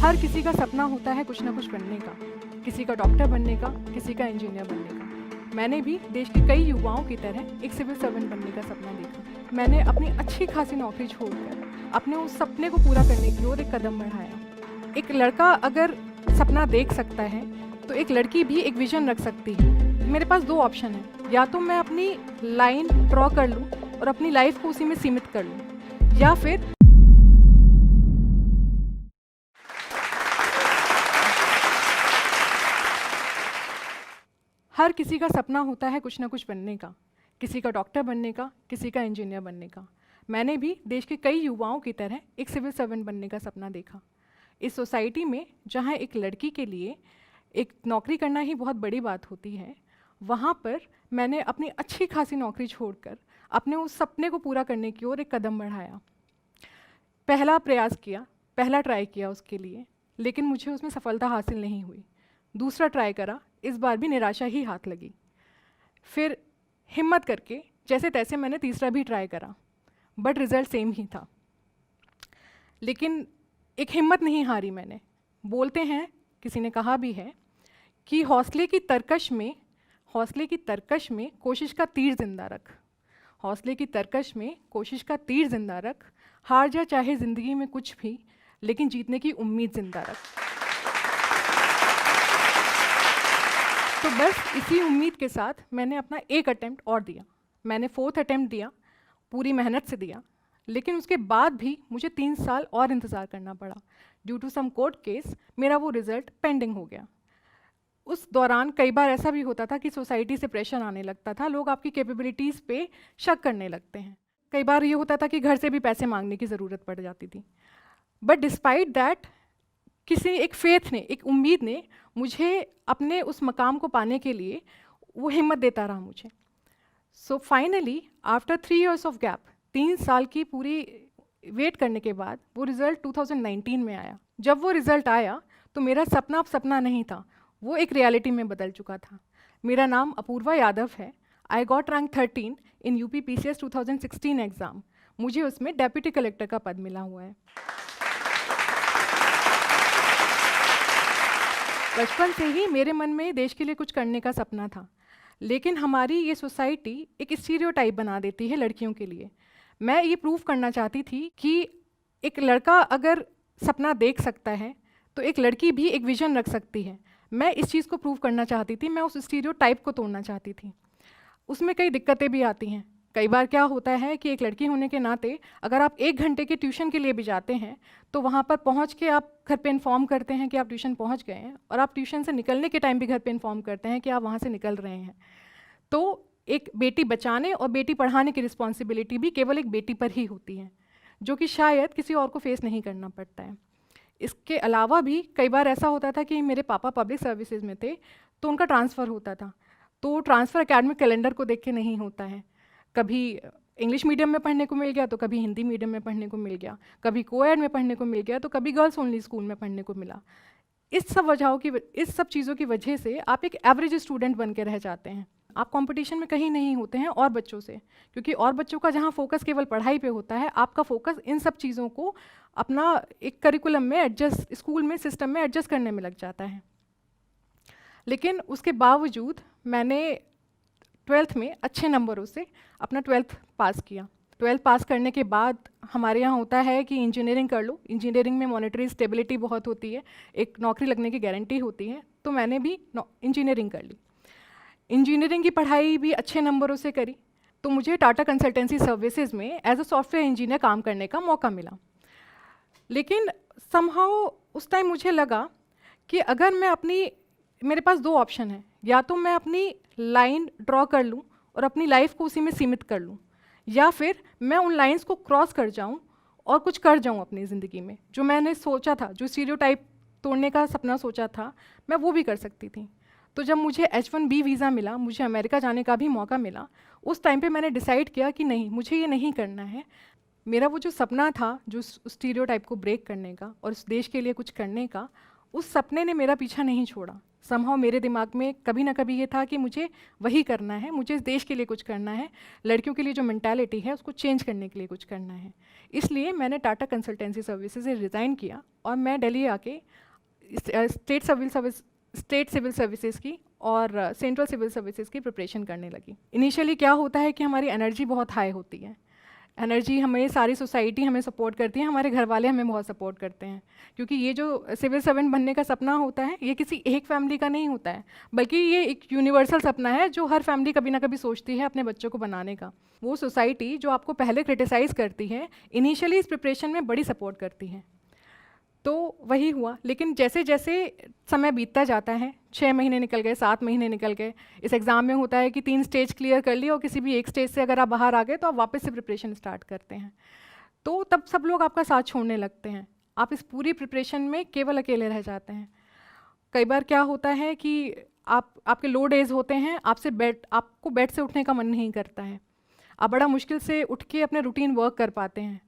हर किसी का सपना होता है कुछ ना कुछ बनने का, किसी का डॉक्टर बनने का, किसी का इंजीनियर बनने का। मैंने भी देश के कई युवाओं की तरह एक सिविल सर्वेंट बनने का सपना देखा। मैंने अपनी अच्छी खासी नौकरी छोड़कर अपने उस सपने को पूरा करने की ओर एक कदम बढ़ाया। एक लड़का अगर सपना देख सकता है तो एक लड़की भी एक विजन रख सकती है। मेरे पास दो ऑप्शन है, या तो मैं अपनी लाइन ड्रॉ कर लूँ और अपनी लाइफ को उसी में सीमित कर लूँ, या फिर हर किसी का सपना होता है कुछ ना कुछ बनने का, किसी का डॉक्टर बनने का, किसी का इंजीनियर बनने का। मैंने भी देश के कई युवाओं की तरह एक सिविल सर्वेंट बनने का सपना देखा। इस सोसाइटी में जहाँ एक लड़की के लिए एक नौकरी करना ही बहुत बड़ी बात होती है, वहाँ पर मैंने अपनी अच्छी खासी नौकरी छोड़कर अपने उस सपने को पूरा करने की ओर एक कदम बढ़ाया। पहला प्रयास किया, पहला ट्राई किया उसके लिए, लेकिन मुझे उसमें सफलता हासिल नहीं हुई। दूसरा ट्राई करा, इस बार भी निराशा ही हाथ लगी। फिर हिम्मत करके जैसे तैसे मैंने तीसरा भी ट्राई करा, बट रिज़ल्ट सेम ही था। लेकिन एक हिम्मत नहीं हारी मैंने। बोलते हैं, किसी ने कहा भी है कि हौसले की तरकश में कोशिश का तीर जिंदा रख। हौसले की तरकश में कोशिश का तीर जिंदा रख, हार जा चाहे ज़िंदगी में कुछ भी, लेकिन जीतने की उम्मीद जिंदा रख। तो बस इसी उम्मीद के साथ मैंने अपना एक अटेम्प्ट और दिया। मैंने 4th अटेम्प्ट दिया, पूरी मेहनत से दिया, लेकिन उसके बाद भी मुझे 3 साल और इंतज़ार करना पड़ा। Due to some court case मेरा वो रिज़ल्ट पेंडिंग हो गया। उस दौरान कई बार ऐसा भी होता था कि सोसाइटी से प्रेशर आने लगता था, लोग आपकी कैपेबिलिटीज़ पे शक करने लगते हैं। कई बार ये होता था कि घर से भी पैसे मांगने की ज़रूरत पड़ जाती थी। बट डिस्पाइट दैट किसी एक फेथ ने, एक उम्मीद ने मुझे अपने उस मकाम को पाने के लिए वो हिम्मत देता रहा मुझे। So finally after 3 years of gap, 3 साल की पूरी वेट करने के बाद वो रिज़ल्ट 2019 में आया। जब वो रिज़ल्ट आया तो मेरा सपना अब सपना नहीं था, वो एक रियलिटी में बदल चुका था। मेरा नाम अपूर्वा यादव है। I got rank 13 in UP PCS 2016 exam. मुझे उसमें डेप्यूटी कलेक्टर का पद मिला हुआ है। बचपन से ही मेरे मन में देश के लिए कुछ करने का सपना था, लेकिन हमारी ये सोसाइटी एक स्टीरियोटाइप बना देती है लड़कियों के लिए। मैं ये प्रूव करना चाहती थी कि एक लड़का अगर सपना देख सकता है तो एक लड़की भी एक विजन रख सकती है। मैं इस चीज़ को प्रूव करना चाहती थी, मैं उस स्टीरियोटाइप को तोड़ना चाहती थी। उसमें कई दिक्कतें भी आती हैं। कई बार क्या होता है कि एक लड़की होने के नाते अगर आप 1 घंटे के ट्यूशन के लिए भी जाते हैं तो वहाँ पर पहुँच के आप घर पे इन्फॉर्म करते हैं कि आप ट्यूशन पहुँच गए हैं, और आप ट्यूशन से निकलने के टाइम भी घर पे इन्फॉर्म करते हैं कि आप वहाँ से निकल रहे हैं। तो एक बेटी बचाने और बेटी पढ़ाने की रिस्पॉन्सिबिलिटी भी केवल एक बेटी पर ही होती है, जो कि शायद किसी और को फेस नहीं करना पड़ता है। इसके अलावा भी कई बार ऐसा होता था कि मेरे पापा पब्लिक सर्विसेज में थे, तो उनका ट्रांसफ़र होता था, तो ट्रांसफ़र एकेडमिक कैलेंडर को देख के नहीं होता है। कभी इंग्लिश मीडियम में पढ़ने को मिल गया तो कभी हिंदी मीडियम में पढ़ने को मिल गया, कभी कोएड में पढ़ने को मिल गया तो कभी गर्ल्स ओनली स्कूल में पढ़ने को मिला। इस सब चीज़ों की वजह से आप एक एवरेज स्टूडेंट बन के रह जाते हैं। आप कंपटीशन में कहीं नहीं होते हैं और बच्चों से, क्योंकि और बच्चों का जहाँ फोकस केवल पढ़ाई पे होता है, आपका फोकस इन सब चीज़ों को अपना एक करिकुलम में एडजस्ट, स्कूल में सिस्टम में एडजस्ट करने में लग जाता है। लेकिन उसके बावजूद मैंने 12th में अच्छे नंबरों से अपना 12th पास किया। 12th पास करने के बाद हमारे यहाँ होता है कि इंजीनियरिंग कर लो। इंजीनियरिंग में मॉनेटरी स्टेबिलिटी बहुत होती है, एक नौकरी लगने की गारंटी होती है, तो मैंने भी इंजीनियरिंग कर ली। इंजीनियरिंग की पढ़ाई भी अच्छे नंबरों से करी, तो मुझे टाटा कंसल्टेंसी सर्विसेज में एज अ सॉफ्टवेयर इंजीनियर काम करने का मौका मिला। लेकिन समहाउ उस टाइम मुझे लगा कि अगर मेरे पास 2 ऑप्शन हैं, या तो मैं अपनी लाइन ड्रॉ कर लूँ और अपनी लाइफ को उसी में सीमित कर लूँ, या फिर मैं उन लाइंस को क्रॉस कर जाऊँ और कुछ कर जाऊँ अपनी ज़िंदगी में। जो मैंने सोचा था, जो स्टीरियोटाइप तोड़ने का सपना सोचा था, मैं वो भी कर सकती थी। तो जब मुझे H1B वीज़ा मिला, मुझे अमेरिका जाने का भी मौका मिला, उस टाइम पे मैंने डिसाइड किया कि नहीं, मुझे ये नहीं करना है। मेरा वो जो सपना था, जो स्टीरियोटाइप को ब्रेक करने का और उस देश के लिए कुछ करने का, उस सपने ने मेरा पीछा नहीं छोड़ा। समहाउ मेरे दिमाग में कभी ना कभी ये था कि मुझे वही करना है, मुझे इस देश के लिए कुछ करना है, लड़कियों के लिए जो मेंटालिटी है उसको चेंज करने के लिए कुछ करना है। इसलिए मैंने टाटा कंसल्टेंसी सर्विसेज से रिज़ाइन किया और मैं दिल्ली आके स्टेट सिविल सर्विसेज की और सेंट्रल सिविल सर्विसेज की प्रिपरेशन करने लगी। इनिशियली क्या होता है कि हमारी एनर्जी बहुत हाई होती है, एनर्जी हमें सारी सोसाइटी हमें सपोर्ट करती है, हमारे घर वाले हमें बहुत सपोर्ट करते हैं, क्योंकि ये जो सिविल सर्वेंट बनने का सपना होता है ये किसी एक फैमिली का नहीं होता है, बल्कि ये एक यूनिवर्सल सपना है जो हर फैमिली कभी ना कभी सोचती है अपने बच्चों को बनाने का। वो सोसाइटी जो आपको पहले क्रिटिसाइज़ करती है, इनिशियली इस प्रिपरेशन में बड़ी सपोर्ट करती है। तो वही हुआ, लेकिन जैसे जैसे समय बीतता जाता है, 6 महीने निकल गए, 7 महीने निकल गए, इस एग्ज़ाम में होता है कि 3 स्टेज क्लियर कर लिए और किसी भी एक स्टेज से अगर आप बाहर आ गए तो आप वापस से प्रिपरेशन स्टार्ट करते हैं। तो तब सब लोग आपका साथ छोड़ने लगते हैं, आप इस पूरी प्रिपरेशन में केवल अकेले रह जाते हैं। कई बार क्या होता है कि आपके लो डेज होते हैं, आपको बेड से उठने का मन नहीं करता है, आप बड़ा मुश्किल से उठ के अपने रूटीन वर्क कर पाते हैं।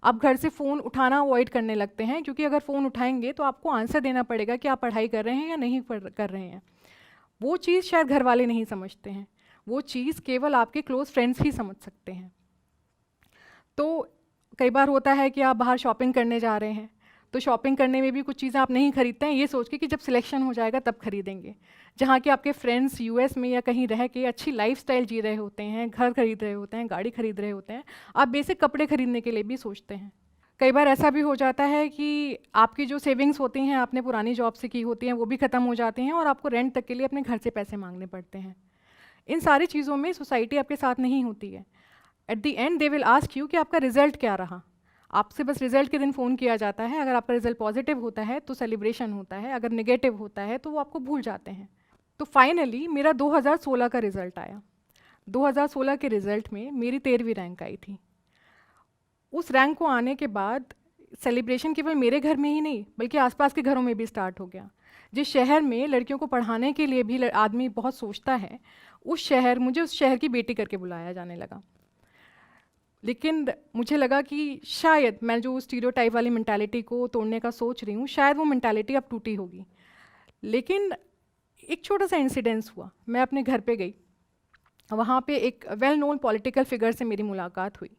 आप घर से फ़ोन उठाना अवॉइड करने लगते हैं, क्योंकि अगर फ़ोन उठाएंगे तो आपको आंसर देना पड़ेगा कि आप पढ़ाई कर रहे हैं या नहीं कर रहे हैं। वो चीज़ शायद घर वाले नहीं समझते हैं, वो चीज़ केवल आपके क्लोज फ्रेंड्स ही समझ सकते हैं। तो कई बार होता है कि आप बाहर शॉपिंग करने जा रहे हैं, तो शॉपिंग करने में भी कुछ चीज़ें आप नहीं खरीदते हैं ये सोच के कि जब सिलेक्शन हो जाएगा तब खरीदेंगे, जहाँ कि आपके फ्रेंड्स यूएस में या कहीं रह के अच्छी लाइफस्टाइल जी रहे होते हैं, घर खरीद रहे होते हैं, गाड़ी खरीद रहे होते हैं, आप बेसिक कपड़े खरीदने के लिए भी सोचते हैं। कई बार ऐसा भी हो जाता है कि आपकी जो सेविंग्स होती हैं आपने पुरानी जॉब से की होती हैं वो भी ख़त्म हो जाती हैं और आपको रेंट तक के लिए अपने घर से पैसे मांगने पड़ते हैं। इन सारी चीज़ों में सोसाइटी आपके साथ नहीं होती है। At the and they will ask you कि आपका रिजल्ट क्या रहा। आपसे बस रिजल्ट के दिन फ़ोन किया जाता है, अगर आपका रिजल्ट पॉजिटिव होता है तो सेलिब्रेशन होता है, अगर नेगेटिव होता है तो वो आपको भूल जाते हैं। तो फाइनली मेरा 2016 का रिज़ल्ट आया। 2016 के रिज़ल्ट में मेरी 13वीं रैंक आई थी। उस रैंक को आने के बाद सेलिब्रेशन केवल मेरे घर में ही नहीं बल्कि आसपास के घरों में भी स्टार्ट हो गया। जिस शहर में लड़कियों को पढ़ाने के लिए भी आदमी बहुत सोचता है, मुझे उस शहर की बेटी करके बुलाया जाने लगा। लेकिन मुझे लगा कि शायद मैं जो स्टीरियोटाइप वाली मेंटालिटी को तोड़ने का सोच रही हूँ, शायद वो मेंटालिटी अब टूटी होगी। लेकिन एक छोटा सा इंसिडेंस हुआ, मैं अपने घर पे गई, वहाँ पे एक वेल नोन पॉलिटिकल फिगर से मेरी मुलाकात हुई।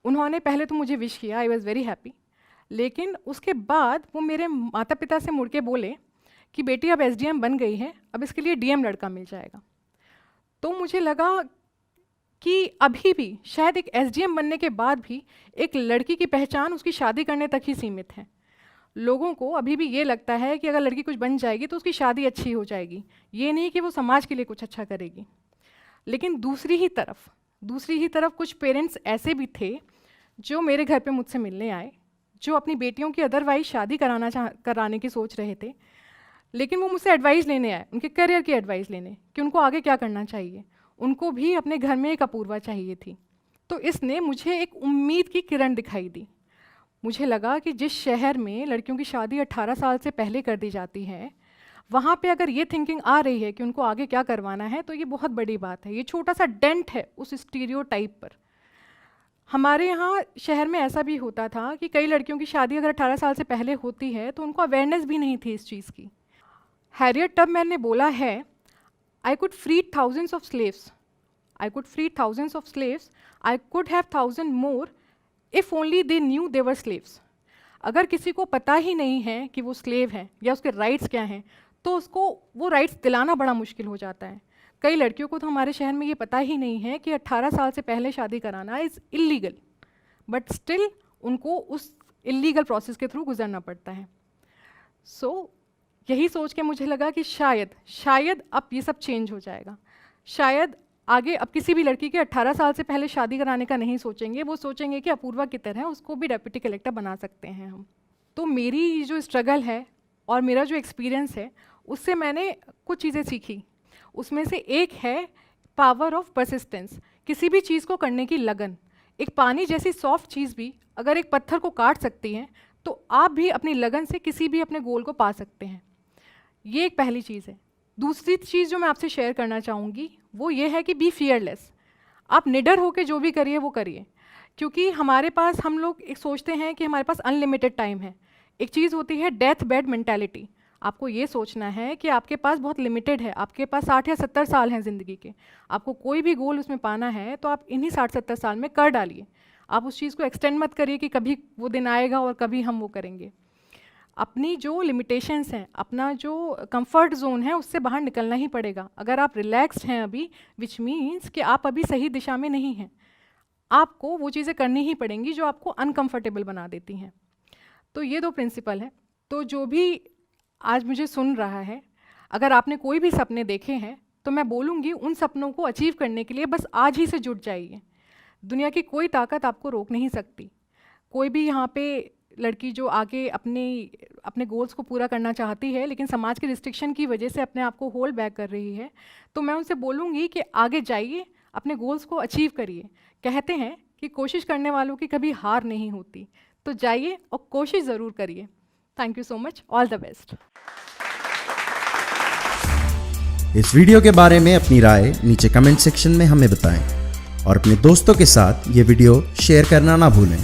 उन्होंने पहले तो मुझे विश किया, आई वॉज़ वेरी हैप्पी, लेकिन उसके बाद वो मेरे माता पिता से मुड़ के बोले कि बेटी अब एसडीएम बन गई है, अब इसके लिए डीएम लड़का मिल जाएगा। तो मुझे लगा कि अभी भी शायद एक एसडीएम बनने के बाद भी एक लड़की की पहचान उसकी शादी करने तक ही सीमित है। लोगों को अभी भी ये लगता है कि अगर लड़की कुछ बन जाएगी तो उसकी शादी अच्छी हो जाएगी, ये नहीं कि वो समाज के लिए कुछ अच्छा करेगी। लेकिन दूसरी ही तरफ कुछ पेरेंट्स ऐसे भी थे जो मेरे घर पे मुझसे मिलने आए, जो अपनी बेटियों की अदरवाइज शादी कराने की सोच रहे थे, लेकिन वो मुझसे एडवाइस लेने आए, उनके करियर की एडवाइस लेने कि उनको आगे क्या करना चाहिए। उनको भी अपने घर में एक अपूर्वा चाहिए थी। तो इसने मुझे एक उम्मीद की किरण दिखाई दी। मुझे लगा कि जिस शहर में लड़कियों की शादी 18 साल से पहले कर दी जाती है, वहाँ पे अगर ये थिंकिंग आ रही है कि उनको आगे क्या करवाना है, तो ये बहुत बड़ी बात है। ये छोटा सा डेंट है उस स्टीरियोटाइप पर। हमारे यहाँ शहर में ऐसा भी होता था कि कई लड़कियों की शादी अगर 18 साल से पहले होती है तो उनको अवेयरनेस भी नहीं थी इस चीज़ की। हैरियट टबमैन ने बोला है, I could free thousands of slaves. I could free thousands of slaves. I could have 1,000 more if only they knew they were slaves. अगर किसी को पता ही नहीं है कि वो स्लेव है या उसके राइट्स क्या हैं, तो उसको वो राइट्स दिलाना बड़ा मुश्किल हो जाता है। कई लड़कियों को तो हमारे शहर में ये पता ही नहीं है कि 18 साल से पहले शादी कराना इज़ इलीगल, बट स्टिल उनको उस इलीगल प्रोसेस के थ्रू गुजरना पड़ता है। सो यही सोच के मुझे लगा कि शायद अब ये सब चेंज हो जाएगा। शायद आगे अब किसी भी लड़की के 18 साल से पहले शादी कराने का नहीं सोचेंगे, वो सोचेंगे कि अपूर्वा की तरह उसको भी डेप्यूटी कलेक्टर बना सकते हैं हम। तो मेरी जो स्ट्रगल है और मेरा जो एक्सपीरियंस है, उससे मैंने कुछ चीज़ें सीखी। उसमें से एक है पावर ऑफ परसिस्टेंस, किसी भी चीज़ को करने की लगन। एक पानी जैसी सॉफ्ट चीज़ भी अगर एक पत्थर को काट सकती है, तो आप भी अपनी लगन से किसी भी अपने गोल को पा सकते हैं। ये एक पहली चीज़ है। दूसरी चीज़ जो मैं आपसे शेयर करना चाहूँगी वो ये है कि बी फियरलेस। आप निडर होकर जो भी करिए वो करिए, क्योंकि हमारे पास हम लोग एक सोचते हैं कि हमारे पास अनलिमिटेड टाइम है। एक चीज़ होती है डेथ बेड मेंटालिटी। आपको ये सोचना है कि आपके पास बहुत लिमिटेड है, आपके पास 60 या 70 साल हैं ज़िंदगी के, आपको कोई भी गोल उसमें पाना है तो आप इन्हीं 60-70 साल में कर डालिए। आप उस चीज़ को एक्सटेंड मत करिए कि कभी वो दिन आएगा और कभी हम वो करेंगे। अपनी जो लिमिटेशंस हैं, अपना जो कंफर्ट जोन है, उससे बाहर निकलना ही पड़ेगा। अगर आप रिलैक्स्ड हैं अभी, विच मीन्स कि आप अभी सही दिशा में नहीं हैं, आपको वो चीज़ें करनी ही पड़ेंगी जो आपको अनकंफर्टेबल बना देती हैं। तो ये 2 प्रिंसिपल हैं। तो जो भी आज मुझे सुन रहा है, अगर आपने कोई भी सपने देखे हैं तो मैं बोलूँगी उन सपनों को अचीव करने के लिए बस आज ही से जुट जाइए। दुनिया की कोई ताकत आपको रोक नहीं सकती। कोई भी यहाँ पे लड़की जो आगे अपने गोल्स को पूरा करना चाहती है लेकिन समाज के रिस्ट्रिक्शन की वजह से अपने आप को होल्ड बैक कर रही है, तो मैं उनसे बोलूँगी कि आगे जाइए, अपने गोल्स को अचीव करिए। कहते हैं कि कोशिश करने वालों की कभी हार नहीं होती, तो जाइए और कोशिश ज़रूर करिए। Thank you so much, all the best. इस वीडियो के बारे में अपनी राय नीचे कमेंट सेक्शन में हमें बताएं और अपने दोस्तों के साथ ये वीडियो शेयर करना ना भूलें।